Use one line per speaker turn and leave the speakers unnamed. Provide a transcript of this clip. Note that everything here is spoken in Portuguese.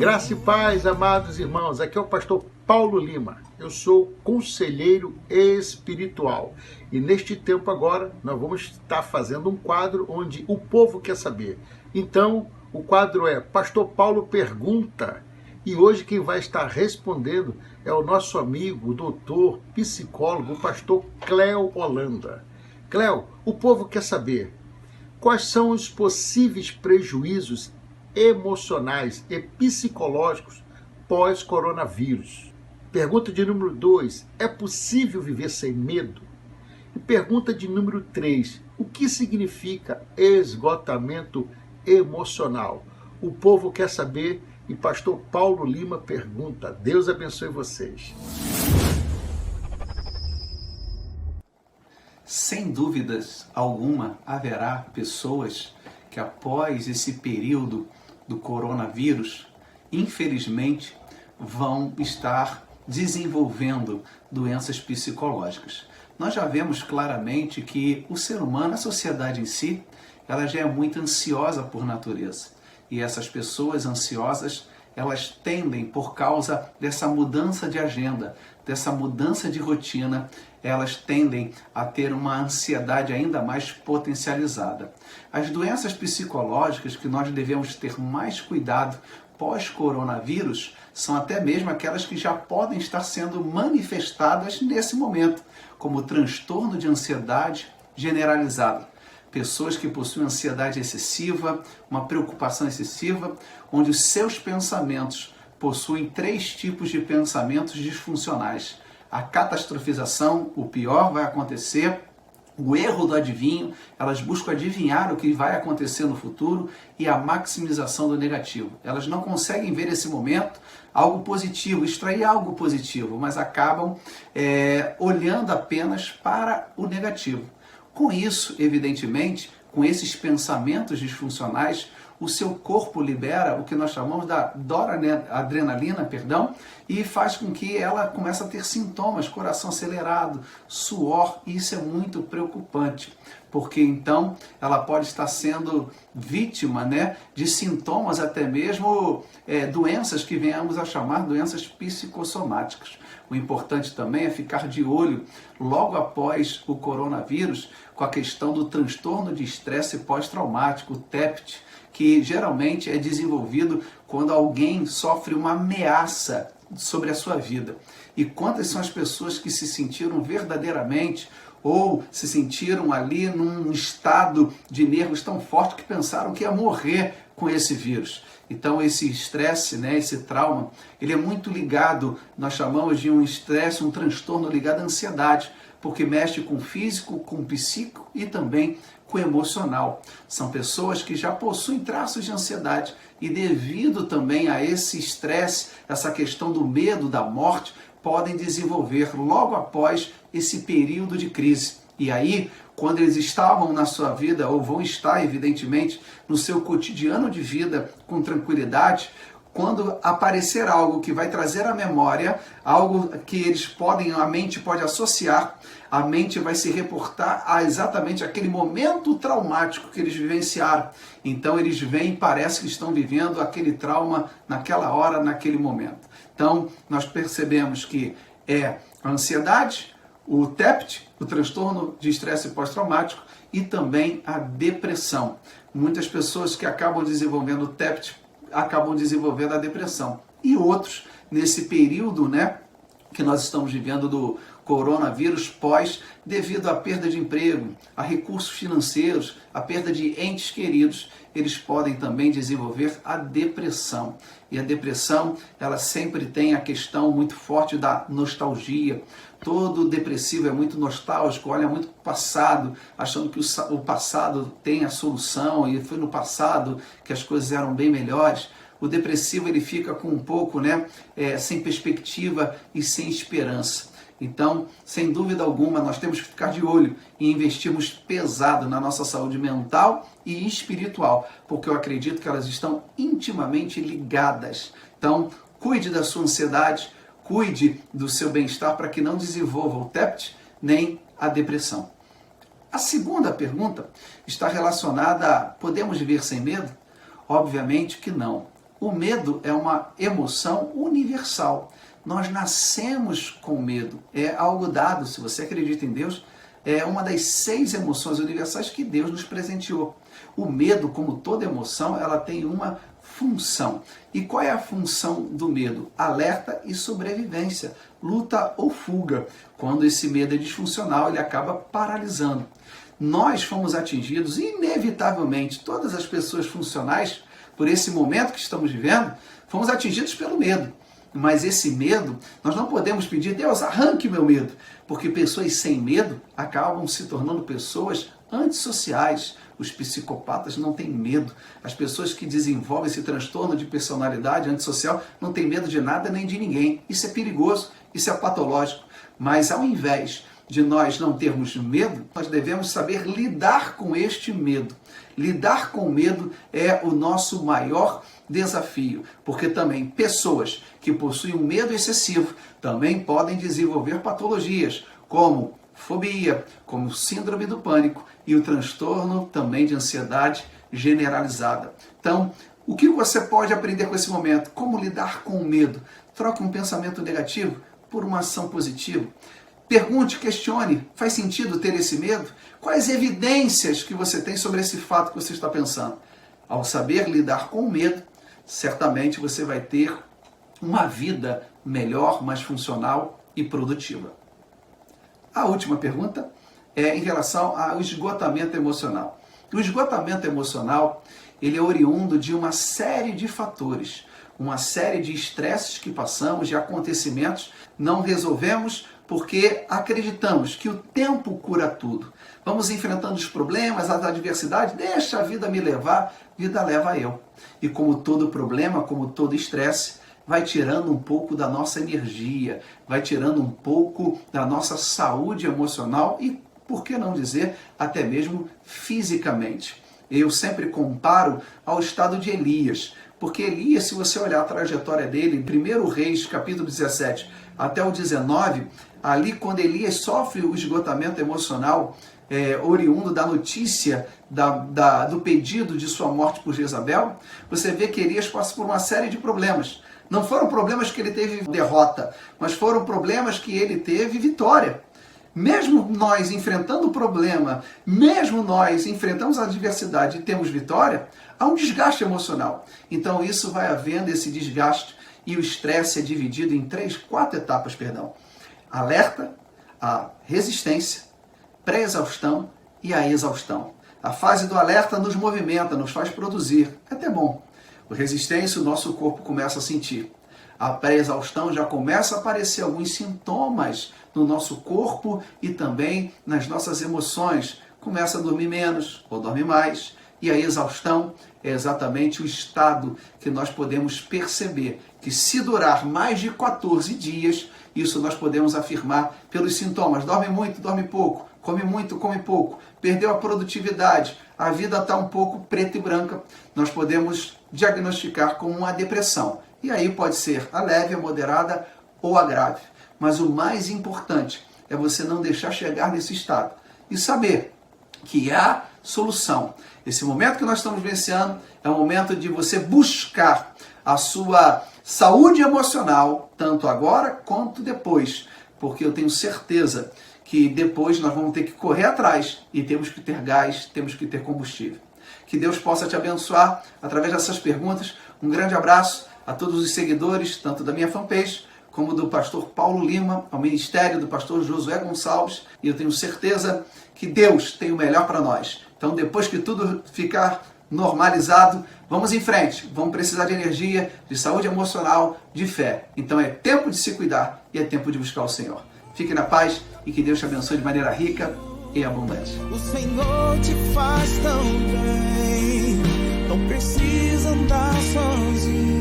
Graça e paz, amados irmãos. Aqui é o pastor Paulo Lima. Eu sou conselheiro espiritual. E neste tempo agora, nós vamos estar fazendo um quadro onde o povo quer saber. Então, o quadro é Pastor Paulo Pergunta. E hoje quem vai estar respondendo é o nosso amigo, doutor, psicólogo, o pastor Cléo Holanda. Cléo, o povo quer saber quais são os possíveis prejuízos emocionais e psicológicos pós-coronavírus. Pergunta de número 2, é possível viver sem medo? E pergunta de número 3, o que significa esgotamento emocional? O povo quer saber e pastor Paulo Lima pergunta. Deus abençoe vocês.
Sem dúvidas alguma, haverá pessoas que após esse período do coronavírus, infelizmente, vão estar desenvolvendo doenças psicológicas. Nós já vemos claramente que o ser humano, a sociedade em si, ela já é muito ansiosa por natureza. E essas pessoas ansiosas, elas tendem, por causa dessa mudança de agenda, dessa mudança de rotina, elas tendem a ter uma ansiedade ainda mais potencializada. As doenças psicológicas que nós devemos ter mais cuidado pós-coronavírus são até mesmo aquelas que já podem estar sendo manifestadas nesse momento, como transtorno de ansiedade generalizada. Pessoas que possuem ansiedade excessiva, uma preocupação excessiva, onde os seus pensamentos possuem 3 tipos de pensamentos disfuncionais. A catastrofização, o pior vai acontecer, o erro do adivinho, elas buscam adivinhar o que vai acontecer no futuro, e a maximização do negativo. Elas não conseguem ver esse momento algo positivo, extrair algo positivo, mas acabam olhando apenas para o negativo. Com isso, evidentemente, com esses pensamentos disfuncionais, o seu corpo libera o que nós chamamos da noradrenalina, e faz com que ela comece a ter sintomas, coração acelerado, suor, e isso é muito preocupante, porque então ela pode estar sendo vítima, de sintomas, até mesmo doenças que venhamos a chamar doenças psicossomáticas. O importante também é ficar de olho, logo após o coronavírus, com a questão do transtorno de estresse pós-traumático, o TEPT, que geralmente é desenvolvido quando alguém sofre uma ameaça sobre a sua vida. E quantas são as pessoas que se sentiram verdadeiramente ou se sentiram ali num estado de nervos tão forte que pensaram que ia morrer com esse vírus. Então esse estresse, esse trauma, ele é muito ligado, nós chamamos de um estresse, um transtorno ligado à ansiedade, porque mexe com o físico, com o psíquico e também com o emocional. São pessoas que já possuem traços de ansiedade e devido também a esse estresse, essa questão do medo da morte, podem desenvolver logo após esse período de crise. E aí, quando eles estavam na sua vida, ou vão estar, evidentemente, no seu cotidiano de vida com tranquilidade, quando aparecer algo que vai trazer à memória, algo que a mente pode associar, a mente vai se reportar a exatamente aquele momento traumático que eles vivenciaram. Então eles veem e parece que estão vivendo aquele trauma naquela hora, naquele momento. Então nós percebemos que é a ansiedade, o TEPT, o transtorno de estresse pós-traumático, e também a depressão. Muitas pessoas que acabam desenvolvendo o TEPT acabam desenvolvendo a depressão. E outros, nesse período que nós estamos vivendo do coronavírus pós, devido à perda de emprego, a recursos financeiros, a perda de entes queridos, eles podem também desenvolver a depressão. E a depressão, ela sempre tem a questão muito forte da nostalgia. Todo depressivo é muito nostálgico, olha muito para o passado, achando que o passado tem a solução e foi no passado que as coisas eram bem melhores. O depressivo ele fica com um pouco, sem perspectiva e sem esperança. Então, sem dúvida alguma, nós temos que ficar de olho e investirmos pesado na nossa saúde mental e espiritual, porque eu acredito que elas estão intimamente ligadas. Então, cuide da sua ansiedade, cuide do seu bem-estar para que não desenvolva o TEPT nem a depressão. A segunda pergunta está relacionada a: podemos viver sem medo? Obviamente que não. O medo é uma emoção universal. Nós nascemos com medo. É algo dado, se você acredita em Deus, é uma das 6 emoções universais que Deus nos presenteou. O medo, como toda emoção, ela tem uma função. E qual é a função do medo? Alerta e sobrevivência, luta ou fuga. Quando esse medo é disfuncional, ele acaba paralisando. Nós fomos atingidos, inevitavelmente, todas as pessoas funcionais, por esse momento que estamos vivendo, fomos atingidos pelo medo. Mas esse medo, nós não podemos pedir, Deus, arranque meu medo, porque pessoas sem medo acabam se tornando pessoas antissociais. Os psicopatas não têm medo. As pessoas que desenvolvem esse transtorno de personalidade antissocial não têm medo de nada nem de ninguém. Isso é perigoso, isso é patológico. Mas ao invés de nós não termos medo, nós devemos saber lidar com este medo. Lidar com medo é o nosso maior desafio, porque também pessoas que possuem um medo excessivo também podem desenvolver patologias, como fobia, como síndrome do pânico e o transtorno também de ansiedade generalizada. Então, o que você pode aprender com esse momento? Como lidar com o medo? Troque um pensamento negativo por uma ação positiva. Pergunte, questione, faz sentido ter esse medo? Quais evidências que você tem sobre esse fato que você está pensando? Ao saber lidar com o medo, certamente você vai ter uma vida melhor, mais funcional e produtiva. A última pergunta é em relação ao esgotamento emocional. O esgotamento emocional, ele é oriundo de uma série de fatores, uma série de estresses que passamos, de acontecimentos, não resolvemos porque acreditamos que o tempo cura tudo. Vamos enfrentando os problemas, as adversidades, deixa a vida me levar, vida leva eu. E como todo problema, como todo estresse, vai tirando um pouco da nossa energia, vai tirando um pouco da nossa saúde emocional e, por que não dizer, até mesmo fisicamente. Eu sempre comparo ao estado de Elias, porque Elias, se você olhar a trajetória dele, em 1 Reis, capítulo 17, até o 19, ali quando Elias sofre o esgotamento emocional, oriundo da notícia do pedido de sua morte por Jezabel, você vê que Elias passa por uma série de problemas. Não foram problemas que ele teve derrota, mas foram problemas que ele teve vitória. Mesmo nós enfrentando o problema, mesmo nós enfrentamos a adversidade e temos vitória, há um desgaste emocional. Então isso vai havendo esse desgaste e o estresse é dividido em 4 etapas. Alerta, a resistência, pré-exaustão e a exaustão. A fase do alerta nos movimenta, nos faz produzir. É até bom. A resistência, o nosso corpo começa a sentir. A pré-exaustão já começa a aparecer alguns sintomas no nosso corpo e também nas nossas emoções. Começa a dormir menos ou dorme mais. E a exaustão é exatamente o estado que nós podemos perceber que se durar mais de 14 dias, isso nós podemos afirmar pelos sintomas. Dorme muito, dorme pouco. Come muito, come pouco. Perdeu a produtividade. A vida está um pouco preta e branca. Nós podemos diagnosticar como uma depressão. E aí pode ser a leve, a moderada ou a grave. Mas o mais importante é você não deixar chegar nesse estado. E saber que há solução. Esse momento que nós estamos vivenciando é o momento de você buscar a sua saúde emocional, tanto agora quanto depois. Porque eu tenho certeza que depois nós vamos ter que correr atrás e temos que ter gás, temos que ter combustível. Que Deus possa te abençoar através dessas perguntas. Um grande abraço a todos os seguidores, tanto da minha fanpage, como do pastor Paulo Lima, ao ministério do pastor Josué Gonçalves. E eu tenho certeza que Deus tem o melhor para nós. Então, depois que tudo ficar normalizado, vamos em frente. Vamos precisar de energia, de saúde emocional, de fé. Então, é tempo de se cuidar e é tempo de buscar o Senhor. Fique na paz e que Deus te abençoe de maneira rica e abundante.
O Senhor te faz tão bem, não precisa andar sozinho.